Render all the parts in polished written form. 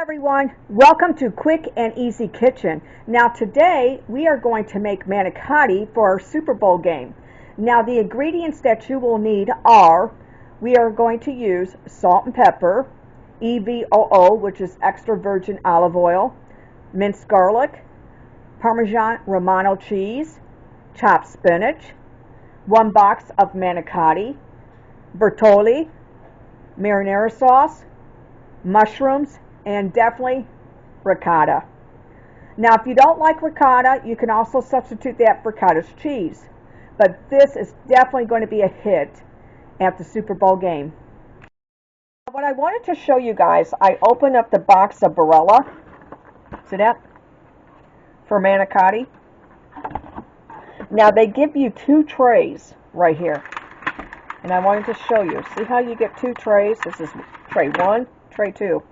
Everyone, welcome to Quick and Easy Kitchen. Now today we are going to make manicotti for our Super Bowl game. Now the ingredients that you will need are, we are going to use salt and pepper, EVOO, which is extra virgin olive oil, minced garlic, Parmesan Romano cheese, chopped spinach, 1 box of manicotti, Bertolli, marinara sauce, mushrooms, and definitely ricotta. Now if you don't like ricotta, you can also substitute that for cottage cheese. But this is definitely going to be a hit at the Super Bowl game. What I wanted to show you guys, I opened up the box of Barilla. See that? For manicotti. Now they give you 2 trays right here. And I wanted to show you. See how you get 2 trays? This is tray 1, tray 2.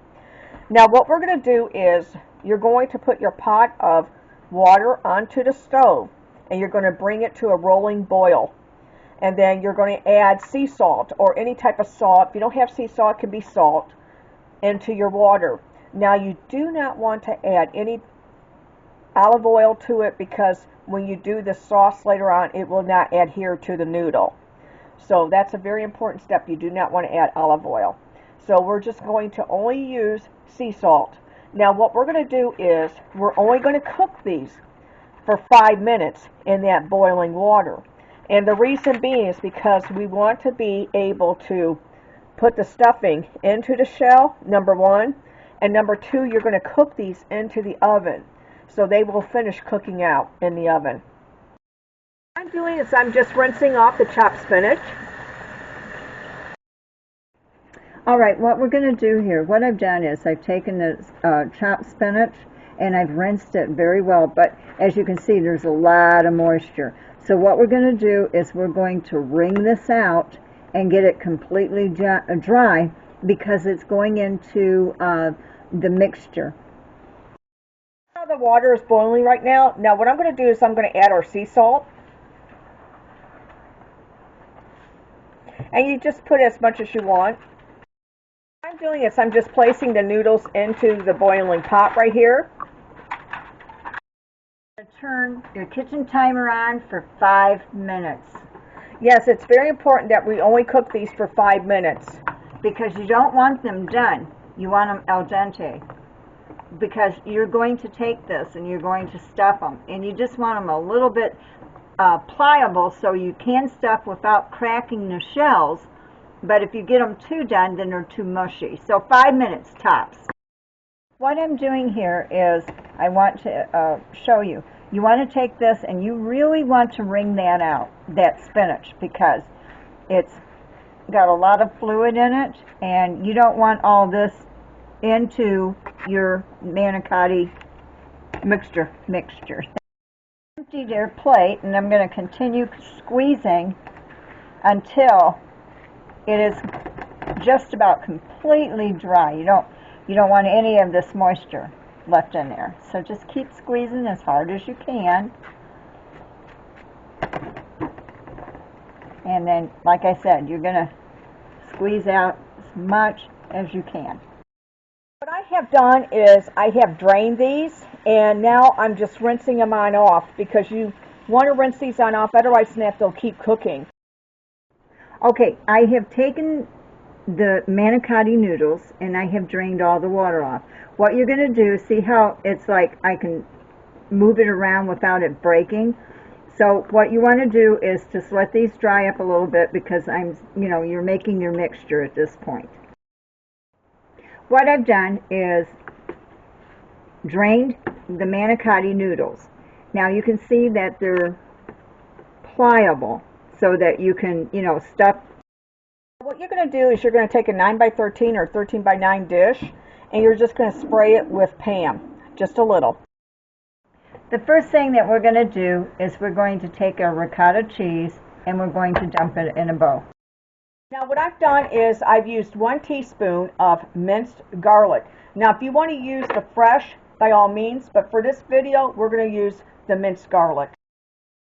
Now what we're going to do is you're going to put your pot of water onto the stove and you're going to bring it to a rolling boil. And then you're going to add sea salt or any type of salt. If you don't have sea salt, it can be salt, into your water. Now you do not want to add any olive oil to it because when you do the sauce later on, it will not adhere to the noodle. So that's a very important step. You do not want to add olive oil. So we're just going to only use sea salt. Now what we're going to do is we're only going to cook these for 5 minutes in that boiling water. And the reason being is because we want to be able to put the stuffing into the shell, number 1. And number 2, you're going to cook these into the oven. So they will finish cooking out in the oven. What I'm doing is I'm just rinsing off the chopped spinach. Alright, what we're going to do here, what I've done is I've taken the chopped spinach and I've rinsed it very well, but as you can see there's a lot of moisture. So what we're going to do is we're going to wring this out and get it completely dry because it's going into the mixture. Now the water is boiling right now. Now what I'm going to do is I'm going to add our sea salt. And you just put as much as you want. What I'm doing is I'm just placing the noodles into the boiling pot right here. Turn your kitchen timer on for 5 minutes. Yes, it's very important that we only cook these for 5 minutes. Because you don't want them done. You want them al dente. Because you're going to take this and you're going to stuff them. And you just want them a little bit pliable so you can stuff without cracking the shells. But if you get them too done, then they're too mushy. So 5 minutes tops. What I'm doing here is I want to show you. You want to take this and you really want to wring that out, that spinach, because it's got a lot of fluid in it and you don't want all this into your manicotti mixture. Empty their plate and I'm going to continue squeezing until it is just about completely dry. You don't want any of this moisture left in there. So just keep squeezing as hard as you can. And then, like I said, you're going to squeeze out as much as you can. What I have done is I have drained these and now I'm just rinsing them on off because you want to rinse these on off, otherwise they'll keep cooking. Okay, I have taken the manicotti noodles and I have drained all the water off. What you're going to do, see how it's like I can move it around without it breaking? So what you want to do is just let these dry up a little bit because you're making your mixture at this point. What I've done is drained the manicotti noodles. Now you can see that they're pliable so that you can, stuff. What you're going to do is you're going to take a 9x13 or 13x9 dish and you're just going to spray it with Pam, just a little. The first thing that we're going to do is we're going to take our ricotta cheese and we're going to dump it in a bowl. Now what I've done is I've used 1 teaspoon of minced garlic. Now if you want to use the fresh, by all means, but for this video we're going to use the minced garlic.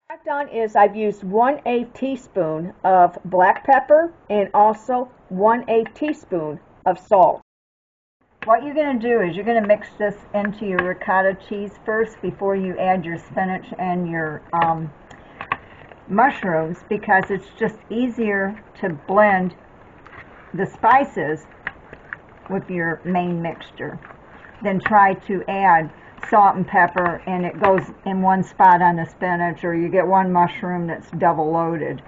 What I've done is I've used 1/8 teaspoon of black pepper and also 1/8 teaspoon of salt. What you're going to do is you're going to mix this into your ricotta cheese first before you add your spinach and your mushrooms, because it's just easier to blend the spices with your main mixture than try to add salt and pepper and it goes in one spot on the spinach, or you get one mushroom that's double loaded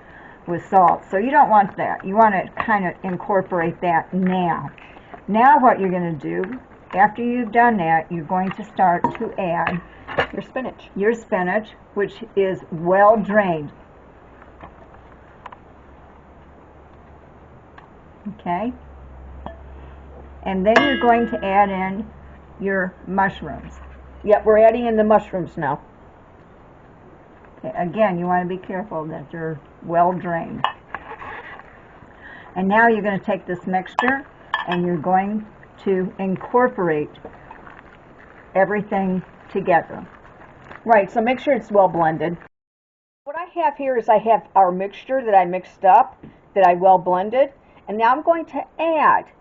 with salt. So you don't want that. You want to kind of incorporate that now. Now what you're going to do, after you've done that, you're going to start to add your spinach, which is well drained. Okay? And then you're going to add in your mushrooms. Yep, we're adding in the mushrooms now. Okay, again, you want to be careful that they're well drained. And now you're going to take this mixture and you're going to incorporate everything together. Right, so make sure it's well blended. What I have here is I have our mixture that I mixed up, that I well blended, and now I'm going to add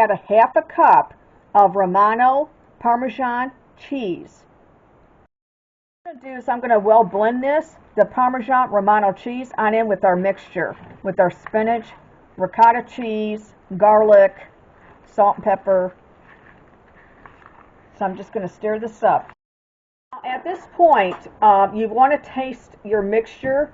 a half a cup of Romano Parmesan cheese. What I'm going to do is I'm going to well blend the Parmesan Romano cheese on in with our mixture, with our spinach, ricotta cheese, garlic, salt and pepper. So I'm just going to stir this up. At this point, you want to taste your mixture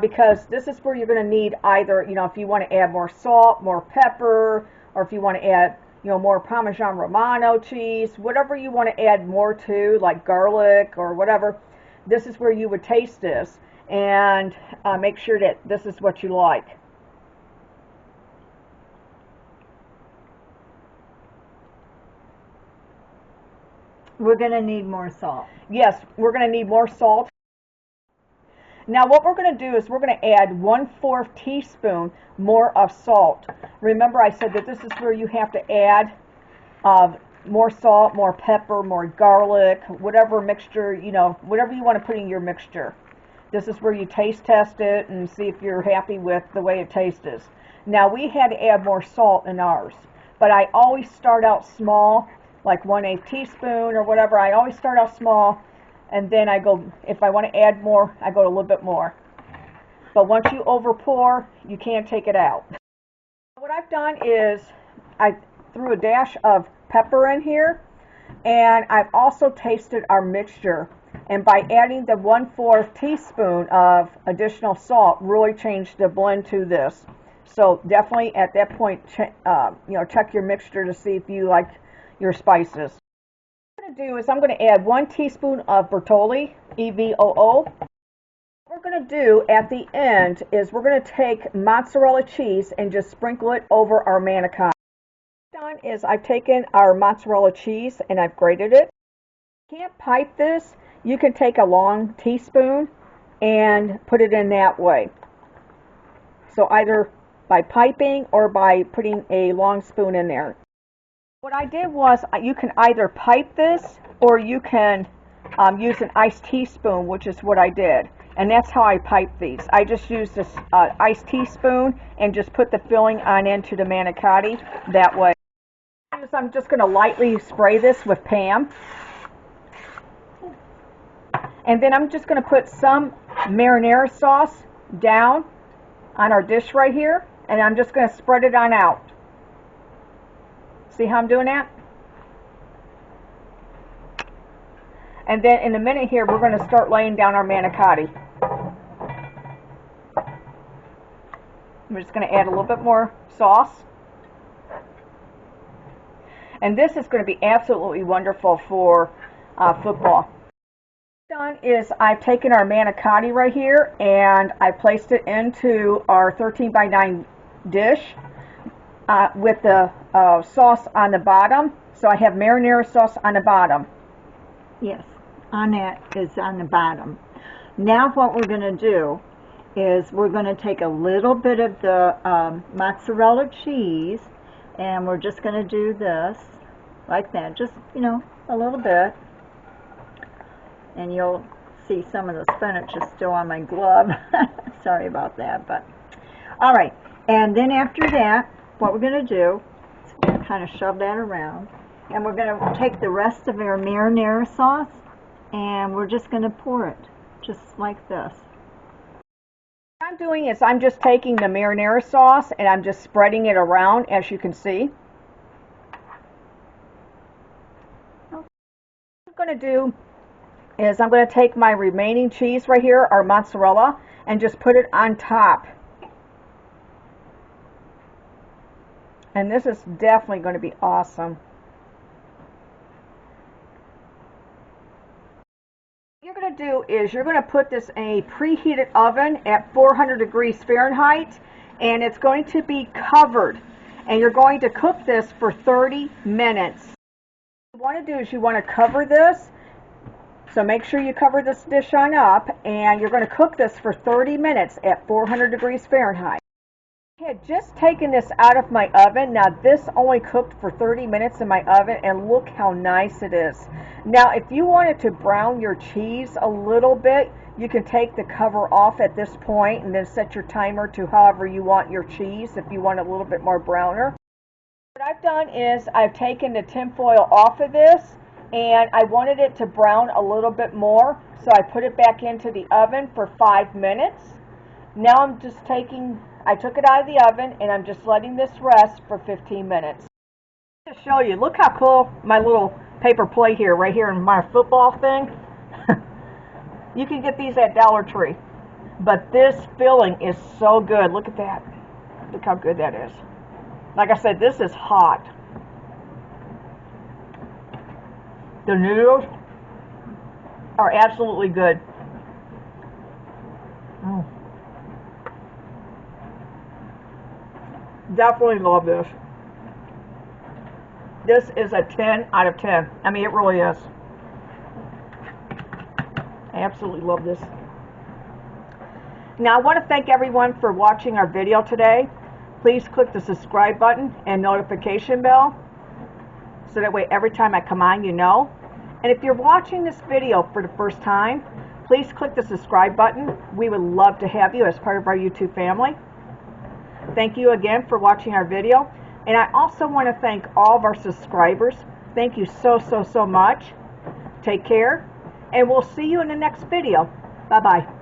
because this is where you're going to need either, if you want to add more salt, more pepper, or if you want to add, more Parmesan Romano cheese, whatever you want to add more to, like garlic or whatever. This is where you would taste this and make sure that this is what you like. We're going to need more salt. Yes, we're going to need more salt. Now what we're going to do is we're going to add 1/4 teaspoon more of salt. Remember I said that this is where you have to add more salt, more pepper, more garlic, whatever mixture, whatever you want to put in your mixture. This is where you taste test it and see if you're happy with the way it tastes. Now we had to add more salt in ours, but I always start out small, like 1/8 teaspoon or whatever. I always start out small, and then I go, if I want to add more, I go a little bit more. But once you over pour, you can't take it out. What I've done is I threw a dash of pepper in here, and I've also tasted our mixture. And by adding the 1/4 teaspoon of additional salt, really changed the blend to this. So definitely at that point, check your mixture to see if you like your spices. What I'm going to do is I'm going to add 1 teaspoon of Bertolli, EVOO. What we're going to do at the end is we're going to take mozzarella cheese and just sprinkle it over our manicotti. What I've done is I've taken our mozzarella cheese and I've grated it. If you can't pipe this, you can take a long teaspoon and put it in that way. So either by piping or by putting a long spoon in there. What I did was, you can either pipe this or you can use an iced teaspoon, which is what I did. And that's how I pipe these. I just used this iced teaspoon and just put the filling on into the manicotti that way. I'm just going to lightly spray this with Pam. And then I'm just going to put some marinara sauce down on our dish right here. And I'm just going to spread it on out. See how I'm doing that? And then in a minute here, we're going to start laying down our manicotti. I'm just going to add a little bit more sauce. And this is going to be absolutely wonderful for football. What I've done is I've taken our manicotti right here and I placed it into our 13x9 dish. With the sauce on the bottom. So I have marinara sauce on the bottom. Yes, on that is on the bottom. Now what we're going to do is we're going to take a little bit of the mozzarella cheese and we're just going to do this like that. Just, a little bit. And you'll see some of the spinach is still on my glove. Sorry about that. But all right. And then after that, what we're going to do is kind of shove that around. And we're going to take the rest of our marinara sauce and we're just going to pour it just like this. What I'm doing is I'm just taking the marinara sauce and I'm just spreading it around, as you can see. What I'm going to do is I'm going to take my remaining cheese right here, our mozzarella, and just put it on top. And this is definitely going to be awesome. What you're going to do is you're going to put this in a preheated oven at 400 degrees Fahrenheit, and it's going to be covered. And you're going to cook this for 30 minutes. What you want to do is you want to cover this. So make sure you cover this dish on up, and you're going to cook this for 30 minutes at 400 degrees Fahrenheit. I had just taken this out of my oven. Now this only cooked for 30 minutes in my oven, and look how nice it is. Now if you wanted to brown your cheese a little bit, you can take the cover off at this point and then set your timer to however you want your cheese if you want a little bit more browner. What I've done is I've taken the tinfoil off of this, and I wanted it to brown a little bit more, so I put it back into the oven for 5 minutes. Now I took it out of the oven, and I'm just letting this rest for 15 minutes. To show you, look how cool my little paper plate here, right here in my football thing. You can get these at Dollar Tree. But this filling is so good. Look at that. Look how good that is. Like I said, this is hot. The noodles are absolutely good. Definitely love this. This is a 10 out of 10. I mean, it really is. I absolutely love this. Now, I want to thank everyone for watching our video today. Please click the subscribe button and notification bell, so that way every time I come on, you know. And if you're watching this video for the first time, please click the subscribe button. We would love to have you as part of our YouTube family. Thank you again for watching our video. And I also want to thank all of our subscribers. Thank you so much. Take care, and we'll see you in the next video. Bye-bye.